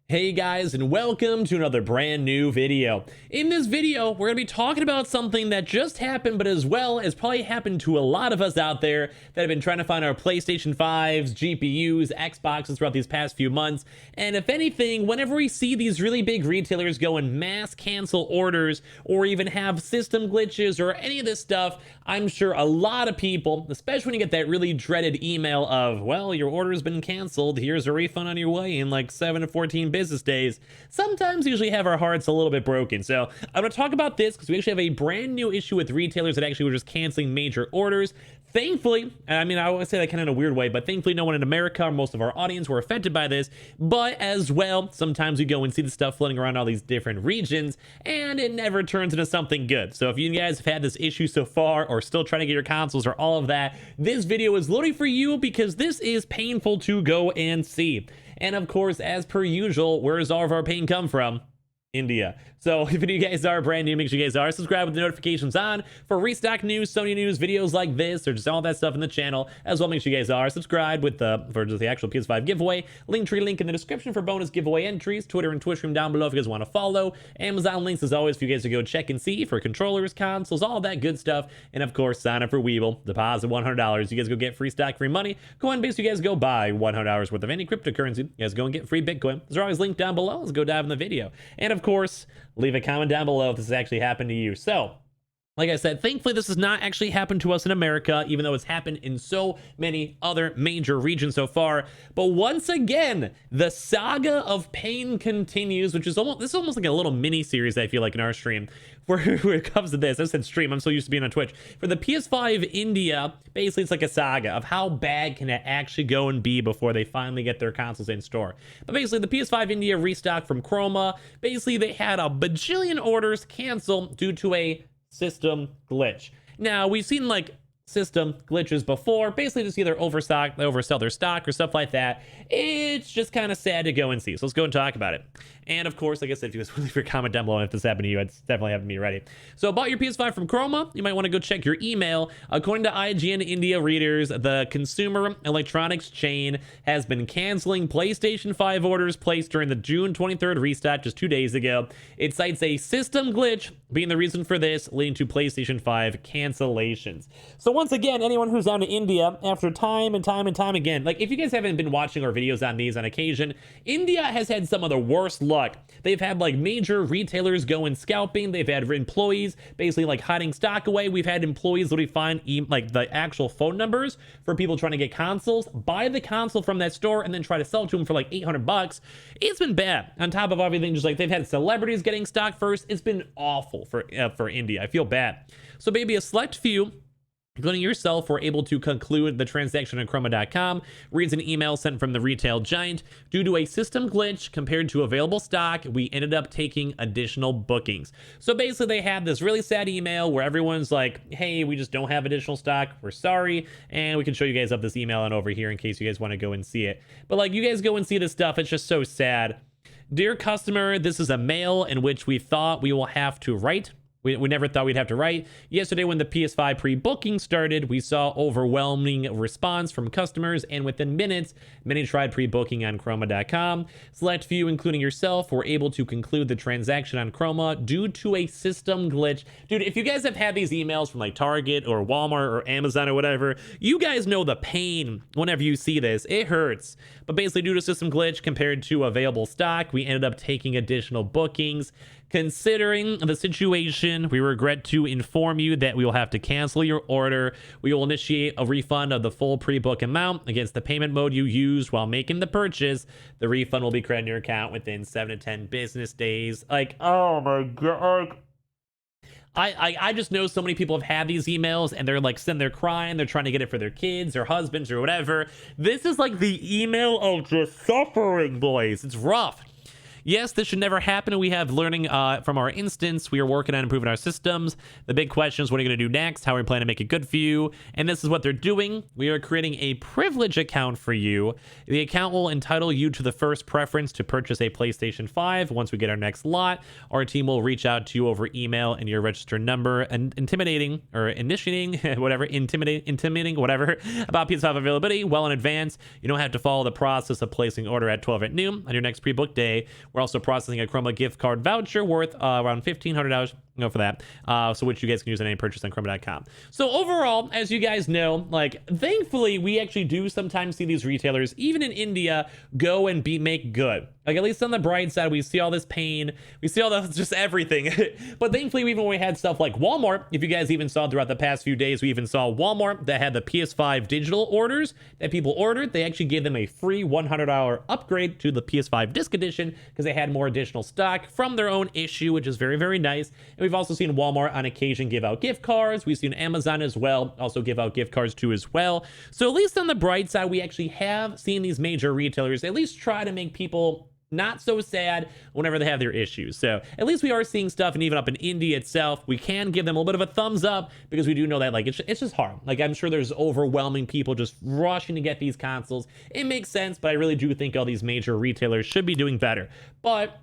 Hey guys, and welcome to another brand new video. In this video, we're going to be talking about something that just happened, but as well as probably happened to a lot of us out there that have been trying to find our PlayStation 5s, GPUs, Xboxes throughout these past few months. And if anything, whenever we see these really big retailers go and mass cancel orders or even have system glitches or any of this stuff, I'm sure a lot of people, especially when you get that really dreaded email of, well, your order's been canceled, here's a refund on your way in like 7 to 14 business days, sometimes usually have our hearts a little bit broken. So I'm going to talk about this because we actually have a brand new issue with retailers that actually were just canceling major orders. Thankfully, I mean, I want to say that kind of in a weird way, but thankfully no one in America or most of our audience were affected by this. But as well, sometimes we go and see the stuff floating around all these different regions and it never turns into something good. So if you guys have had this issue so far or still trying to get your consoles or all of that, this video is loading for you because this is painful to go and see. And of course, as per usual, where does all of our pain come from? India. So if you guys are brand new, make sure you guys are subscribed with the notifications on for restock news, Sony news, videos like this, or just all that stuff in the channel. As well, make sure you guys are subscribed with for just the actual PS5 giveaway. Linktree link in the description for bonus giveaway entries. Twitter and Twitch stream down below if you guys want to follow. Amazon links as always for you guys to go check and see for controllers, consoles, all that good stuff. And of course, sign up for Weeble. Deposit $100. You guys go get free stock, free money. Coinbase, you guys go buy $100 worth of any cryptocurrency. You guys go and get free Bitcoin. Those are always linked down below. Let's go dive in the video. And of course, leave a comment down below if this has actually happened to you. So, like I said, thankfully this has not actually happened to us in America, even though it's happened in so many other major regions so far. But once again, the saga of pain continues, which is almost, this is almost like a little mini series, I feel like, in our stream. Where it comes to this, I said stream, I'm so used to being on Twitch. For the PS5 India, basically it's like a saga of how bad can it actually go and be before they finally get their consoles in store. But basically the PS5 India restock from Chroma, basically they had a bajillion orders cancel due to a system glitch. Now, we've seen like system glitches before, basically just either overstock, they oversell their stock or stuff like that. It's just kind of sad to go and see. So let's go and talk about it. And of course, like I said, if you guys want to leave your comment down below, and if this happened to you, it's definitely happened to me already. So about your PS5 from Chroma, you might want to go check your email. According to IGN India readers, the consumer electronics chain has been canceling PlayStation 5 orders placed during the June 23rd restock just 2 days ago. It cites a system glitch being the reason for this, leading to PlayStation 5 cancellations. So once again, anyone who's down to India, after time and time and time again, like if you guys haven't been watching our videos on these on occasion, India has had some of the worst luck. They've had like major retailers go and scalping. They've had employees basically like hiding stock away. We've had employees literally find like the actual phone numbers for people trying to get consoles, buy the console from that store, and then try to sell it to them for like $800. It's been bad. On top of everything, just like they've had celebrities getting stock first. It's been awful for India. I feel bad. So maybe a select few, including yourself, were able to conclude the transaction on chroma.com. Reads an email sent from the retail giant. Due to a system glitch compared to available stock, we ended up taking additional bookings. So basically they had this really sad email where everyone's like, hey, we just don't have additional stock, we're sorry, and we can show you guys up this email on over here in case you guys want to go and see it. But like, you guys go and see this stuff, it's just so sad. Dear customer, this is a mail in which we thought we will have to write. We never thought we'd have to write. Yesterday, when the PS5 pre-booking started, we saw overwhelming response from customers, and within minutes, many tried pre-booking on Chroma.com. Select few, including yourself, were able to conclude the transaction on Chroma due to a system glitch. Dude, if you guys have had these emails from like Target or Walmart or Amazon or whatever, you guys know the pain whenever you see this. It hurts. But basically, due to system glitch compared to available stock, we ended up taking additional bookings. Considering the situation, we regret to inform you that we will have to cancel your order. We will initiate a refund of the full pre-book amount against the payment mode you used while making the purchase. The refund will be credited in your account within 7 to 10 business days. Like, oh my god. I just know so many people have had these emails and they're like sitting there crying. They're trying to get it for their kids or husbands or whatever. This is like the email of just suffering, boys. It's rough. Yes, this should never happen. We have learning from our instance. We are working on improving our systems. The big question is, what are you going to do next? How are we planning to make it good for you? And this is what they're doing. We are creating a privilege account for you. The account will entitle you to the first preference to purchase a PlayStation 5. Once we get our next lot, our team will reach out to you over email and your registered number and initiating whatever about PS5 availability well in advance. You don't have to follow the process of placing order at 12 at noon on your next pre-book day. We're also processing a Chroma gift card voucher worth around $1,500 for that, so which you guys can use on any purchase on Chroma.com. So overall, as you guys know, like, thankfully we actually do sometimes see these retailers, even in India, go and make good. Like, at least on the bright side, we see all this pain, we see all this, just everything. But thankfully, even when we had stuff like Walmart, if you guys even saw throughout the past few days, we even saw Walmart that had the PS5 digital orders that people ordered. They actually gave them a free $100 upgrade to the PS5 disc edition because they had more additional stock from their own issue, which is very, very nice. And we've also seen Walmart on occasion give out gift cards. We've seen Amazon as well also give out gift cards too as well. So at least on the bright side, we actually have seen these major retailers at least try to make people not so sad whenever they have their issues. So at least we are seeing stuff, and even up in India itself, we can give them a little bit of a thumbs up because we do know that, like, it's just hard. Like, I'm sure there's overwhelming people just rushing to get these consoles. It makes sense, but I really do think all these major retailers should be doing better. But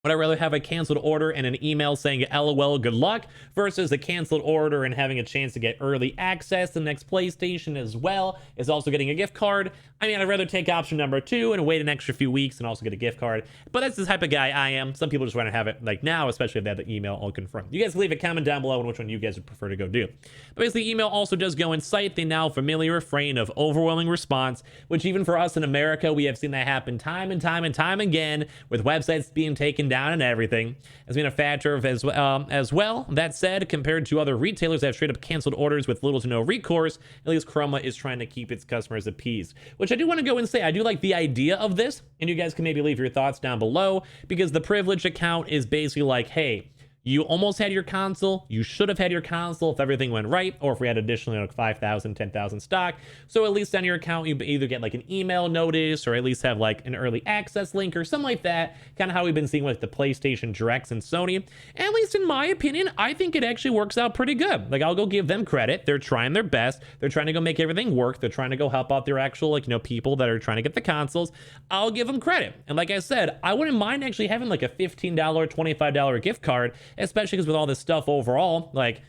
would I rather have a canceled order and an email saying LOL, good luck, versus a canceled order and having a chance to get early access to the next PlayStation as well as also getting a gift card? I mean, I'd rather take option number 2 and wait an extra few weeks and also get a gift card. But that's the type of guy I am. Some people just want to have it like now, especially if they have the email all confirmed. You guys can leave a comment down below on which one you guys would prefer to go do. But basically, email also does go in sight. The now familiar refrain of overwhelming response, which even for us in America, we have seen that happen time and time and time again with websites being taken down and everything, has been a factor of as well. That said, compared to other retailers that have straight up canceled orders with little to no recourse, at least Chroma is trying to keep its customers appeased, which I do want to go and say, I do like the idea of this, and you guys can maybe leave your thoughts down below, because the privilege account is basically like, hey, you almost had your console. You should have had your console if everything went right, or if we had additionally like 5,000, 10,000 stock. So at least on your account, you either get like an email notice or at least have like an early access link or something like that. Kind of how we've been seeing with the PlayStation Directs and Sony. At least in my opinion, I think it actually works out pretty good. Like, I'll go give them credit. They're trying their best. They're trying to go make everything work. They're trying to go help out their actual, like, you know, people that are trying to get the consoles. I'll give them credit. And like I said, I wouldn't mind actually having like a $15, $25 gift card, especially because with all this stuff overall, like,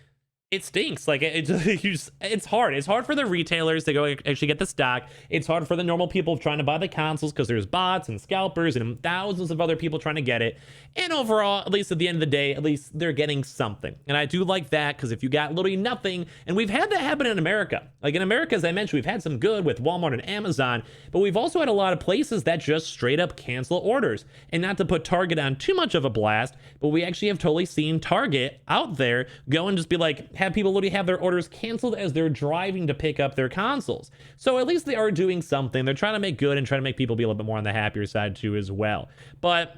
it stinks. Like, it's hard. It's hard for the retailers to go actually get the stock. It's hard for the normal people trying to buy the consoles because there's bots and scalpers and thousands of other people trying to get it. And overall, at least at the end of the day, at least they're getting something. And I do like that, because if you got literally nothing, and we've had that happen in America. Like, in America, as I mentioned, we've had some good with Walmart and Amazon, but we've also had a lot of places that just straight up cancel orders. And not to put Target on too much of a blast, but we actually have totally seen Target out there go and just be like, have people literally have their orders canceled as they're driving to pick up their consoles. So at least they are doing something. They're trying to make good and trying to make people be a little bit more on the happier side too as well. But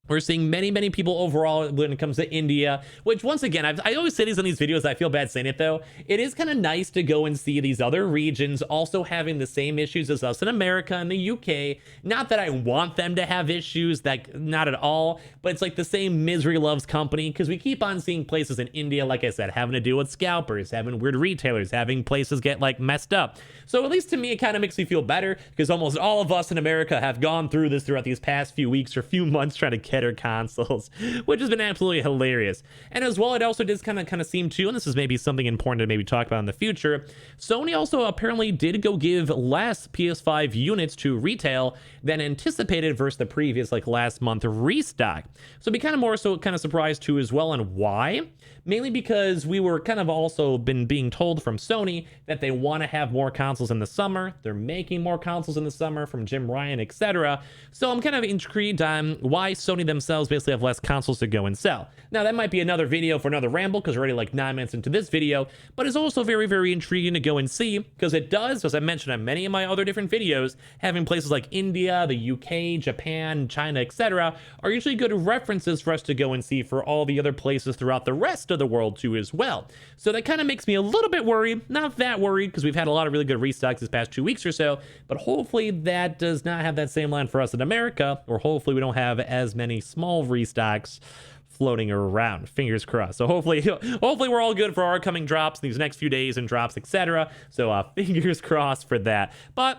we're seeing many people overall when it comes to India, which once again, I always say these in these videos. I feel bad saying it though. It is kind of nice to go and see these other regions also having the same issues as us in America and the UK. Not that I want them to have issues, that not at all, but it's like the same misery loves company, because we keep on seeing places in India, like I said, having to deal with scalpers, having weird retailers, having places get like messed up. So at least to me, it kind of makes me feel better, because almost all of us in America have gone through this throughout these past few weeks or few months trying to get our consoles, which has been absolutely hilarious. And as well, it also does kind of seem to, and this is maybe something important to maybe talk about in the future, Sony also apparently did go give less PS5 units to retail than anticipated versus the previous, like, last month restock. So be kind of more so kind of surprised too as well. And why? Mainly because we were kind of also been being told from Sony that they want to have more consoles in the summer. They're making more consoles in the summer from Jim Ryan, etc. So I'm kind of intrigued on why Sony themselves basically have less consoles to go and sell. Now, that might be another video for another ramble, because we're already like 9 minutes into this video, but it's also very intriguing to go and see, because it does, as I mentioned on many of my other different videos, having places like India, the UK, Japan, China, etc. are usually good references for us to go and see for all the other places throughout the rest of the world too as well. So that kind of makes me a little bit worried. Not that worried, because we've had a lot of really good restocks this past 2 weeks or so, but hopefully that does not have that same line for us in America, or hopefully we don't have as many any small restocks floating around. Fingers crossed. So hopefully we're all good for our coming drops these next few days and drops, etc. So fingers crossed for that. But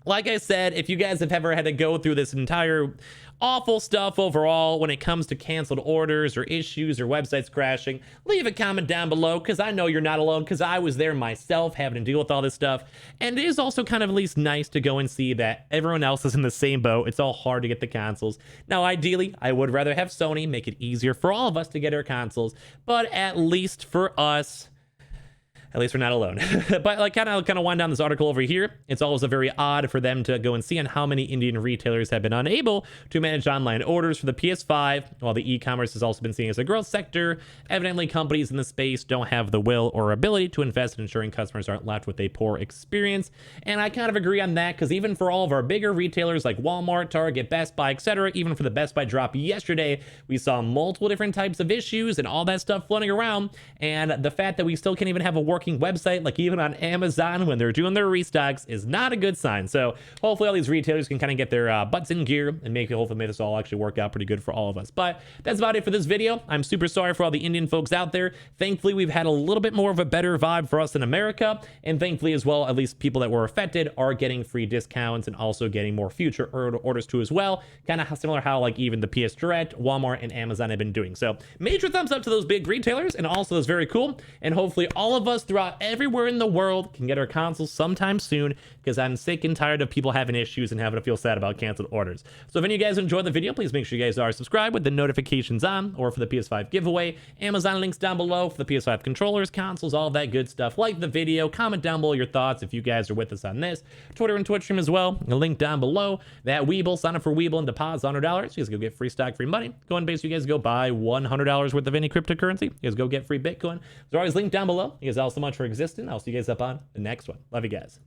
like I said, if you guys have ever had to go through this entire awful stuff overall when it comes to canceled orders or issues or websites crashing, leave a comment down below, because I know you're not alone, because I was there myself having to deal with all this stuff. And it is also kind of at least nice to go and see that everyone else is in the same boat. It's all hard to get the consoles. Now, ideally, I would rather have Sony make it easier for all of us to get our consoles, but at least for us, at least we're not alone. But like kind of wind down this article over here. It's also very odd for them to go and see on how many Indian retailers have been unable to manage online orders for the PS5, while the e-commerce has also been seen as a growth sector. Evidently, companies in the space don't have the will or ability to invest in ensuring customers aren't left with a poor experience. And I kind of agree on that, because even for all of our bigger retailers like Walmart, Target, Best Buy, etc., even for the Best Buy drop yesterday, we saw multiple different types of issues and all that stuff floating around. And the fact that we still can't even have a working website, like even on Amazon when they're doing their restocks, is not a good sign. So hopefully all these retailers can kind of get their butts in gear and hopefully make this all actually work out pretty good for all of us. But that's about it for this video. I'm super sorry for all the Indian folks out there. Thankfully, we've had a little bit more of a better vibe for us in America, and thankfully as well, at least people that were affected are getting free discounts and also getting more future orders too as well. Kind of similar how like even the PS Direct, Walmart, and Amazon have been doing. So major thumbs up to those big retailers, and also that's very cool. And hopefully all of us throughout everywhere in the world can get our consoles sometime soon, because I'm sick and tired of people having issues and having to feel sad about canceled orders. So if any of you guys enjoyed the video, please make sure you guys are subscribed with the notifications on, or for the PS5 giveaway, Amazon links down below for the PS5 controllers, consoles, all that good stuff. Like the video, comment down below your thoughts if you guys are with us on this. Twitter and Twitch stream as well, a link down below. That Weeble, sign up for Weeble and deposit $100. You guys go get free stock, free money. Go on base, you guys go buy $100 worth of any cryptocurrency. You guys go get free Bitcoin. There's always linked down below. You guys all so much for existing. I'll see you guys up on the next one. Love you guys.